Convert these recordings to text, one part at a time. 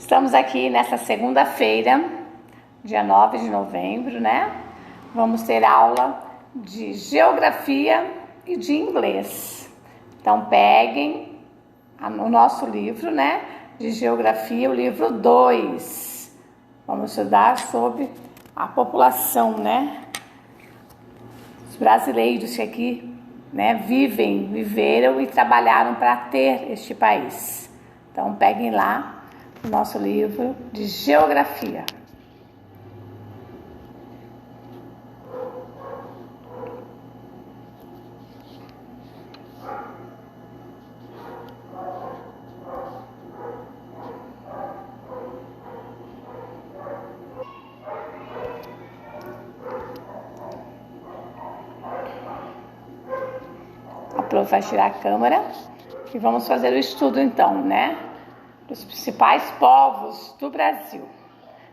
Estamos aqui nessa segunda-feira, dia 9 de novembro, né? Vamos ter aula de geografia e de inglês. Então peguem o nosso livro, né? De geografia, o livro 2. Vamos estudar sobre a população, né? Os brasileiros que aqui, né, viveram e trabalharam para ter este país. Então peguem lá o nosso livro de geografia. A prof vai tirar a câmera e vamos fazer o estudo então, né? Dos principais povos do Brasil.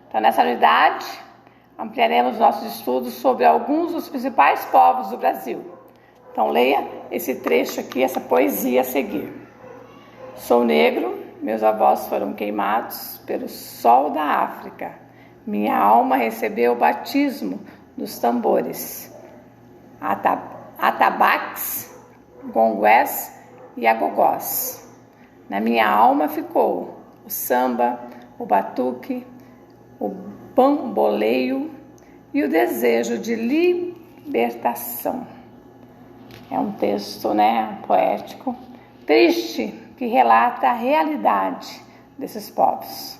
Então, nessa unidade, ampliaremos nossos estudos sobre alguns dos principais povos do Brasil. Então, leia esse trecho aqui, essa poesia a seguir. Sou negro, meus avós foram queimados pelo sol da África. Minha alma recebeu o batismo dos tambores. Atabaques, gongués e agogós. Na minha alma ficou o samba, o batuque, o bamboleio e o desejo de libertação. É um texto, né, poético, triste, que relata a realidade desses povos.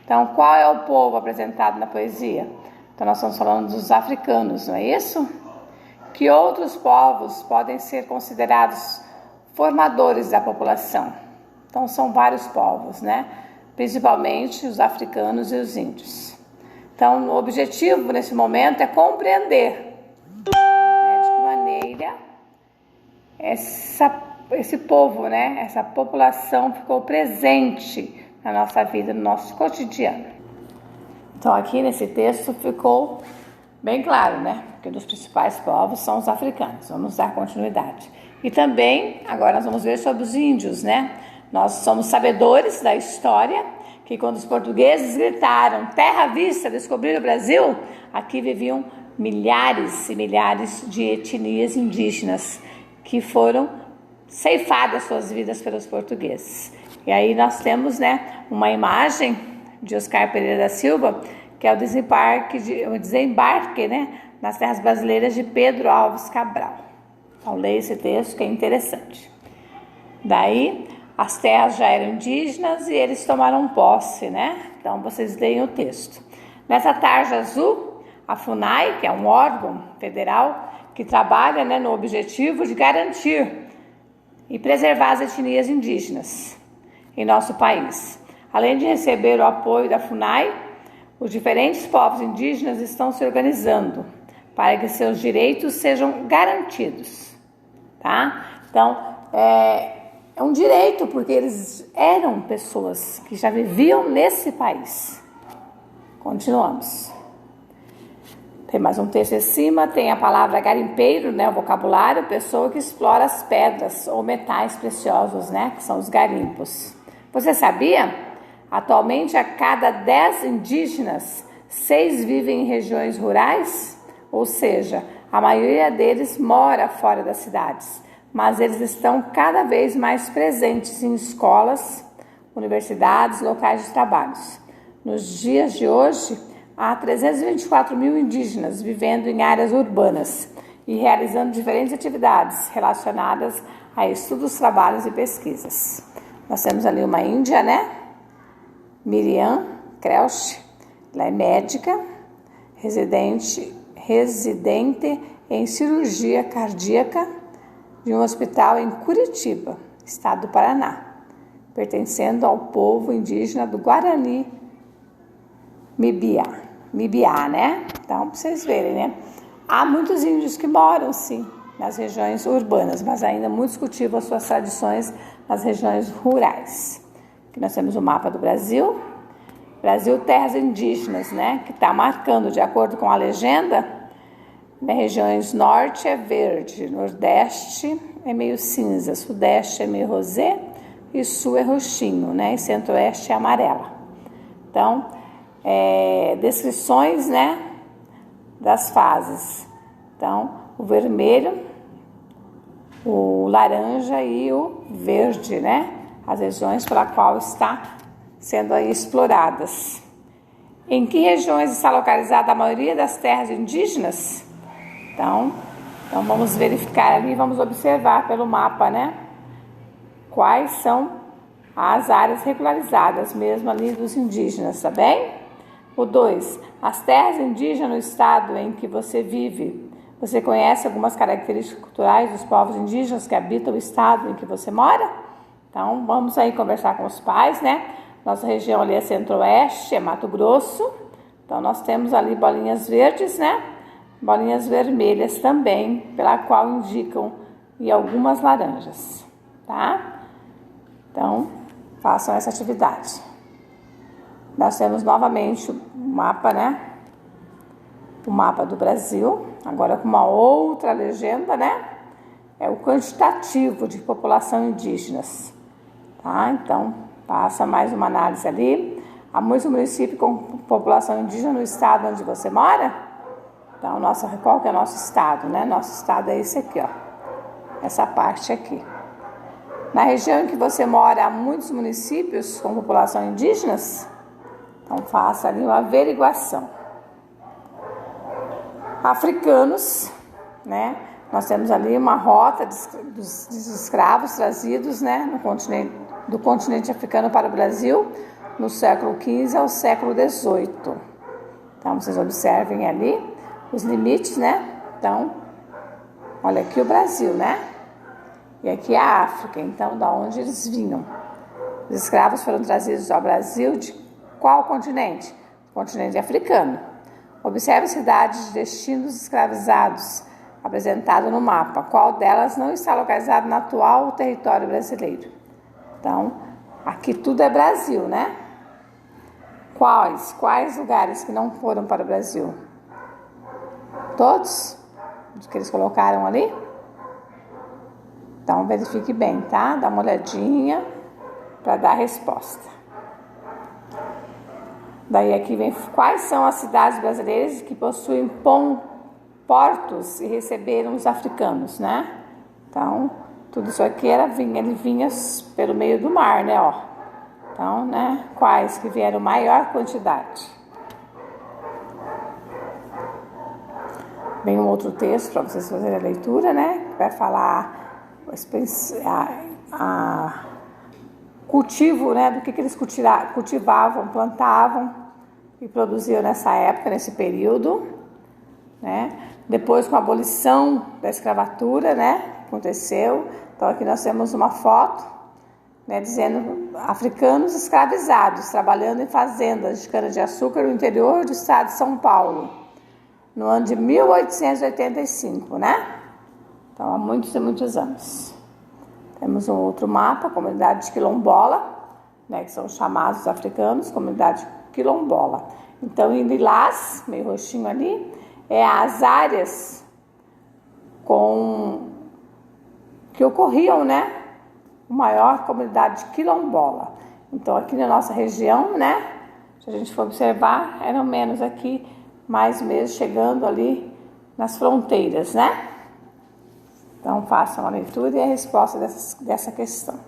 Então, qual é o povo apresentado na poesia? Então, nós estamos falando dos africanos, não é isso? Que outros povos podem ser considerados formadores da população? Então, são vários povos, né? Principalmente os africanos e os índios. Então, o objetivo nesse momento é compreender, né, de que maneira esse povo, né, essa população ficou presente na nossa vida, no nosso cotidiano. Então, aqui nesse texto ficou bem claro, né? Que um dos principais povos são os africanos. Vamos dar continuidade. E também, agora nós vamos ver sobre os índios, né? Nós somos sabedores da história, que quando os portugueses gritaram terra à vista, descobrir o Brasil, aqui viviam milhares e milhares de etnias indígenas que foram ceifadas suas vidas pelos portugueses. E aí nós temos, né, uma imagem de Oscar Pereira da Silva, que é o desembarque, né, nas terras brasileiras de Pedro Álvares Cabral. Então leia esse texto que é interessante. Daí as terras já eram indígenas e eles tomaram posse, né? Então vocês leem o texto. Nessa tarja azul, a FUNAI, que é um órgão federal que trabalha, né, no objetivo de garantir e preservar as etnias indígenas em nosso país. Além de receber o apoio da FUNAI, os diferentes povos indígenas estão se organizando para que seus direitos sejam garantidos, tá? Então, é um direito, porque eles eram pessoas que já viviam nesse país. Continuamos. Tem mais um texto em cima, tem a palavra garimpeiro, né, o vocabulário, pessoa que explora as pedras ou metais preciosos, né, que são os garimpos. Você sabia? Atualmente, a cada 10 indígenas, 6 vivem em regiões rurais, ou seja, a maioria deles mora fora das cidades. Mas eles estão cada vez mais presentes em escolas, universidades, locais de trabalho. Nos dias de hoje, há 324 mil indígenas vivendo em áreas urbanas e realizando diferentes atividades relacionadas a estudos, trabalhos e pesquisas. Nós temos ali uma índia, né? Miriam Krausch, ela é médica, residente em cirurgia cardíaca de um hospital em Curitiba, estado do Paraná, pertencendo ao povo indígena do Guarani Mibiá, né? Então, para vocês verem, né? Há muitos índios que moram, sim, nas regiões urbanas, mas ainda muitos cultivam as suas tradições nas regiões rurais. Aqui nós temos o mapa do Brasil, terras indígenas, né? Que está marcando, de acordo com a legenda, né, regiões norte é verde, nordeste é meio cinza, sudeste é meio rosé e sul é roxinho, né? E centro-oeste é amarela. Então, descrições, né, das fases. Então, o vermelho, o laranja e o verde, né? As regiões pela qual está sendo aí exploradas. Em que regiões está localizada a maioria das terras indígenas? Então vamos verificar ali, vamos observar pelo mapa, né? Quais são as áreas regularizadas mesmo ali dos indígenas, tá bem? O 2, as terras indígenas no estado em que você vive. Você conhece algumas características culturais dos povos indígenas que habitam o estado em que você mora? Então, vamos aí conversar com os pais, né? Nossa região ali é centro-oeste, é Mato Grosso. Então, nós temos ali bolinhas verdes, né? Bolinhas vermelhas também, pela qual indicam, e algumas laranjas, tá? Então, façam essa atividade. Nós temos novamente o mapa, né? O mapa do Brasil, agora com uma outra legenda, né? É o quantitativo de população indígenas, tá? Então, passa mais uma análise ali. Há muitos municípios com população indígena no estado onde você mora? Então, qual que é o nosso estado, né? Nosso estado é esse aqui, ó. Essa parte aqui. Na região em que você mora, há muitos municípios com população indígenas? Então, faça ali uma averiguação. Africanos, né? Nós temos ali uma rota dos escravos trazidos, né, do continente africano para o Brasil no século XV ao século XVIII. Então, vocês observem ali os limites, né? Então, olha aqui o Brasil, né? E aqui a África, então, da onde eles vinham. Os escravos foram trazidos ao Brasil de qual continente? O continente africano. Observe as cidades de destino dos escravizados apresentado no mapa. Qual delas não está localizado no atual território brasileiro? Então, aqui tudo é Brasil, né? Quais lugares que não foram para o Brasil? Todos? Os que eles colocaram ali? Então, verifique bem, tá? Dá uma olhadinha para dar a resposta. Daí aqui vem quais são as cidades brasileiras que possuem portos e receberam os africanos, né? Então, tudo isso aqui ele vinha pelo meio do mar, né? Ó. Então, né? Quais que vieram maior quantidade? Vem um outro texto para vocês fazerem a leitura, né? Que vai falar cultivo, né? Do que eles cultivavam, plantavam e produziam nessa época, nesse período, né? Depois, com a abolição da escravatura, né? Aconteceu. Então, aqui nós temos uma foto, né? Dizendo africanos escravizados, trabalhando em fazendas de cana-de-açúcar no interior do estado de São Paulo, no ano de 1885, né? Então, há muitos e muitos anos. Temos um outro mapa, a comunidade de quilombola, né? Que são chamados africanos, comunidade quilombola. Então, em lilás, meio roxinho ali, é as áreas que ocorriam, né? A maior comunidade quilombola. Então, aqui na nossa região, né? Se a gente for observar, eram menos aqui, mais mesmo chegando ali nas fronteiras, né? Então, façam a leitura e a resposta dessa questão.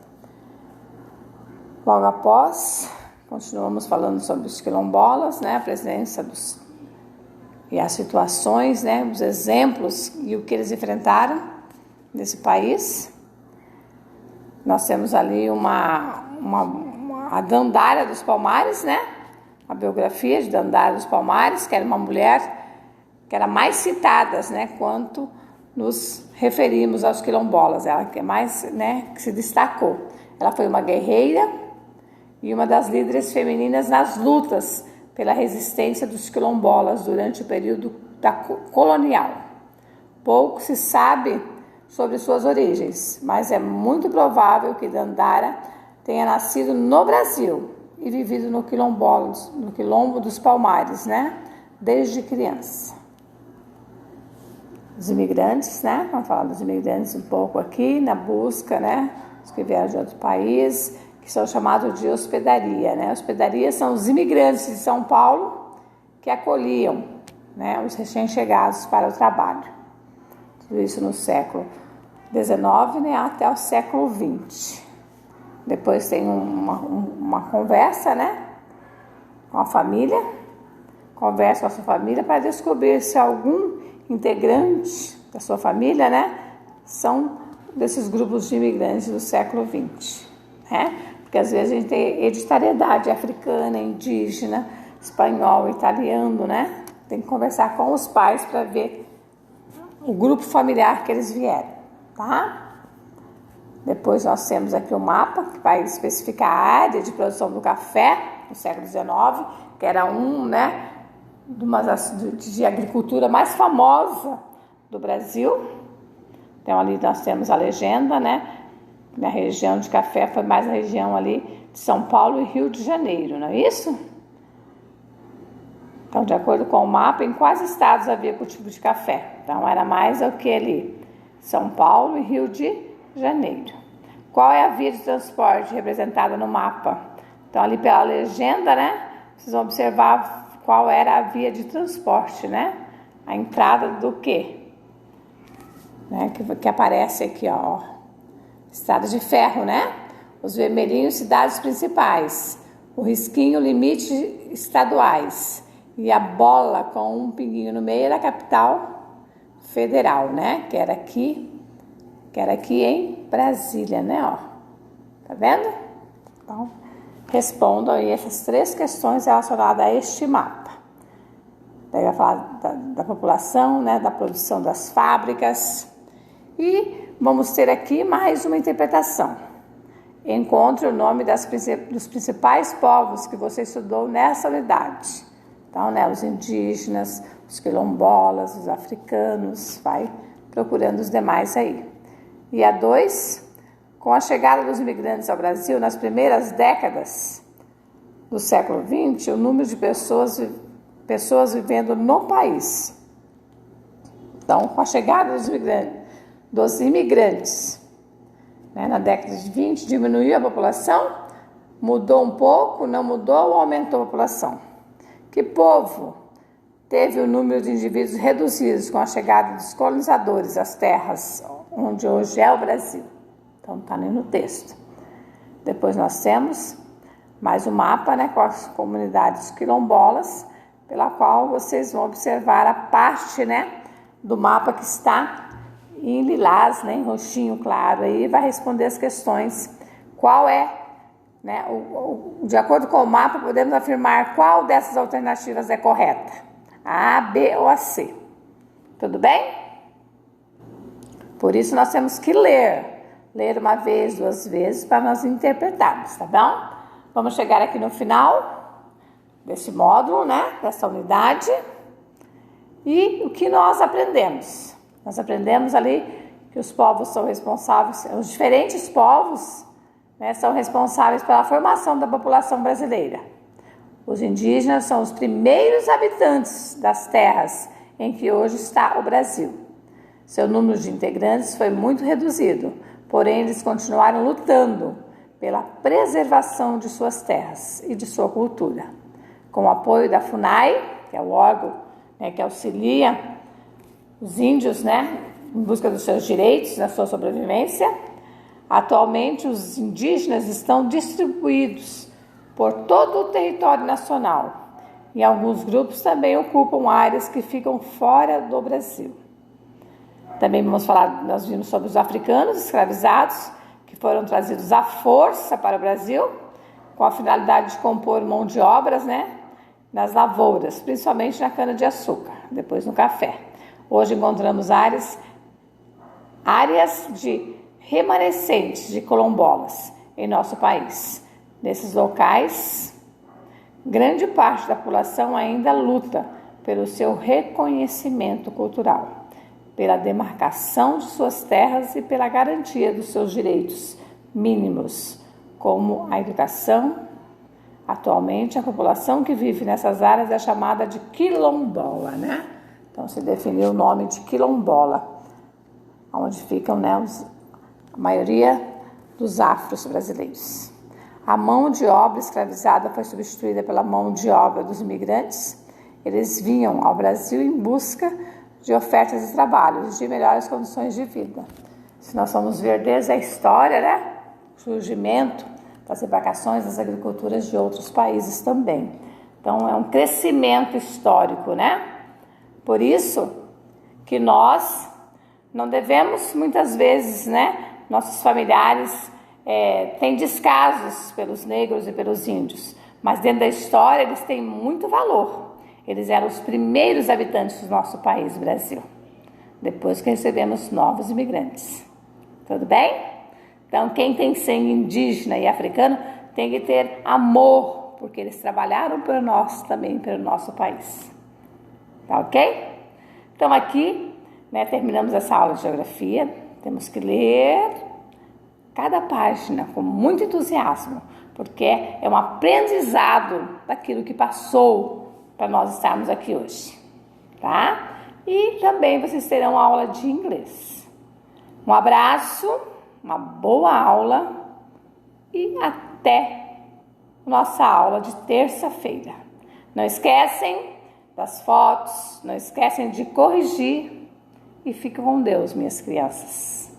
Logo após, continuamos falando sobre os quilombolas, né? A presença e as situações, né? Os exemplos e o que eles enfrentaram nesse país. Nós temos ali a Dandara dos Palmares, né? A biografia de Dandara dos Palmares, que era uma mulher que era mais citada, né? Quanto nos referimos aos quilombolas, ela que é mais, né? Que se destacou. Ela foi uma guerreira e uma das líderes femininas nas lutas pela resistência dos quilombolas durante o período colonial. Pouco se sabe sobre suas origens, mas é muito provável que Dandara tenha nascido no Brasil e vivido no quilombo dos Palmares, né? Desde criança. Os imigrantes, né? Vamos falar dos imigrantes um pouco aqui, na busca, né? Os que vieram de outro país, que são chamados de hospedaria, né? Hospedarias são os imigrantes de São Paulo que acolhiam, né, os recém-chegados para o trabalho. Tudo isso no século XIX, né, até o século XX. Depois tem uma conversa, né, com a família, conversa com a sua família para descobrir se algum integrante da sua família, né, são desses grupos de imigrantes do século XX, né? Porque às vezes a gente tem hereditariedade africana, indígena, espanhol, italiano, né? Tem que conversar com os pais para ver o grupo familiar que eles vieram, tá? Depois nós temos aqui o mapa que vai especificar a área de produção do café no século XIX, que era né, de agricultura mais famosa do Brasil. Então ali nós temos a legenda, né? Na região de café foi mais a região ali de São Paulo e Rio de Janeiro, não é isso? Então, de acordo com o mapa, em quais estados havia cultivo de café? Então, era mais o que ali? São Paulo e Rio de Janeiro. Qual é a via de transporte representada no mapa? Então, ali pela legenda, né? Vocês vão observar qual era a via de transporte, né? A entrada do quê? Né? Que aparece aqui, ó. Estrada de ferro, né? Os vermelhinhos, cidades principais. O risquinho, limite estaduais. E a bola com um pinguinho no meio era a capital federal, né? Que era aqui em Brasília, né? Ó. Tá vendo? Então, respondam aí essas 3 questões relacionadas a este mapa. Daí vai falar da população, né? Da produção das fábricas. E vamos ter aqui mais uma interpretação. Encontre o nome dos principais povos que você estudou nessa unidade. Então, né, os indígenas, os quilombolas, os africanos, vai procurando os demais aí. E a 2, com a chegada dos imigrantes ao Brasil, nas primeiras décadas do século XX, o número de pessoas vivendo no país. Então, com a chegada dos imigrantes, né, na década de 20, diminuiu a população, mudou um pouco, não mudou ou aumentou a população? Que povo teve o número de indivíduos reduzidos com a chegada dos colonizadores às terras onde hoje é o Brasil? Então, está ali no texto. Depois nós temos mais um mapa, né, com as comunidades quilombolas, pela qual vocês vão observar a parte, né, do mapa que está em lilás, né, em roxinho claro, aí vai responder as questões. Qual é, né, de acordo com o mapa, podemos afirmar qual dessas alternativas é correta? A, B ou a C. Tudo bem? Por isso nós temos que ler uma vez, 2 vezes, para nós interpretarmos, tá bom? Vamos chegar aqui no final desse módulo, né, dessa unidade. E o que nós aprendemos? Nós aprendemos ali que os povos são responsáveis, os diferentes povos, né, são responsáveis pela formação da população brasileira. Os indígenas são os primeiros habitantes das terras em que hoje está o Brasil. Seu número de integrantes foi muito reduzido, porém eles continuaram lutando pela preservação de suas terras e de sua cultura. Com o apoio da FUNAI, que é o órgão, né, que auxilia os índios, né, em busca dos seus direitos, na sua sobrevivência. Atualmente, os indígenas estão distribuídos por todo o território nacional e alguns grupos também ocupam áreas que ficam fora do Brasil. Também nós vimos sobre os africanos escravizados, que foram trazidos à força para o Brasil, com a finalidade de compor mão de obras, né, nas lavouras, principalmente na cana-de-açúcar, depois no café. Hoje encontramos áreas de remanescentes de quilombolas em nosso país. Nesses locais, grande parte da população ainda luta pelo seu reconhecimento cultural, pela demarcação de suas terras e pela garantia dos seus direitos mínimos, como a educação. Atualmente, a população que vive nessas áreas é chamada de quilombola, né? Então, se definiu o nome de quilombola, onde ficam, né, a maioria dos afros brasileiros. A mão de obra escravizada foi substituída pela mão de obra dos imigrantes. Eles vinham ao Brasil em busca de ofertas de trabalho, de melhores condições de vida. Se nós formos ver desde a história, né, o surgimento das embarcações, das agriculturas de outros países também. Então, é um crescimento histórico, né? Por isso que nós não devemos, muitas vezes, né, nossos familiares têm descasos pelos negros e pelos índios, mas dentro da história eles têm muito valor. Eles eram os primeiros habitantes do nosso país, Brasil, depois que recebemos novos imigrantes. Tudo bem? Então, quem tem sangue indígena e africano tem que ter amor, porque eles trabalharam por nós também, pelo nosso país. Tá ok? Então, aqui, né, terminamos essa aula de geografia. Temos que ler cada página com muito entusiasmo, porque é um aprendizado daquilo que passou para nós estarmos aqui hoje, tá? E também vocês terão aula de inglês. Um abraço, uma boa aula e até nossa aula de terça-feira. Não esquecem das fotos, não esquecem de corrigir e fiquem com Deus, minhas crianças.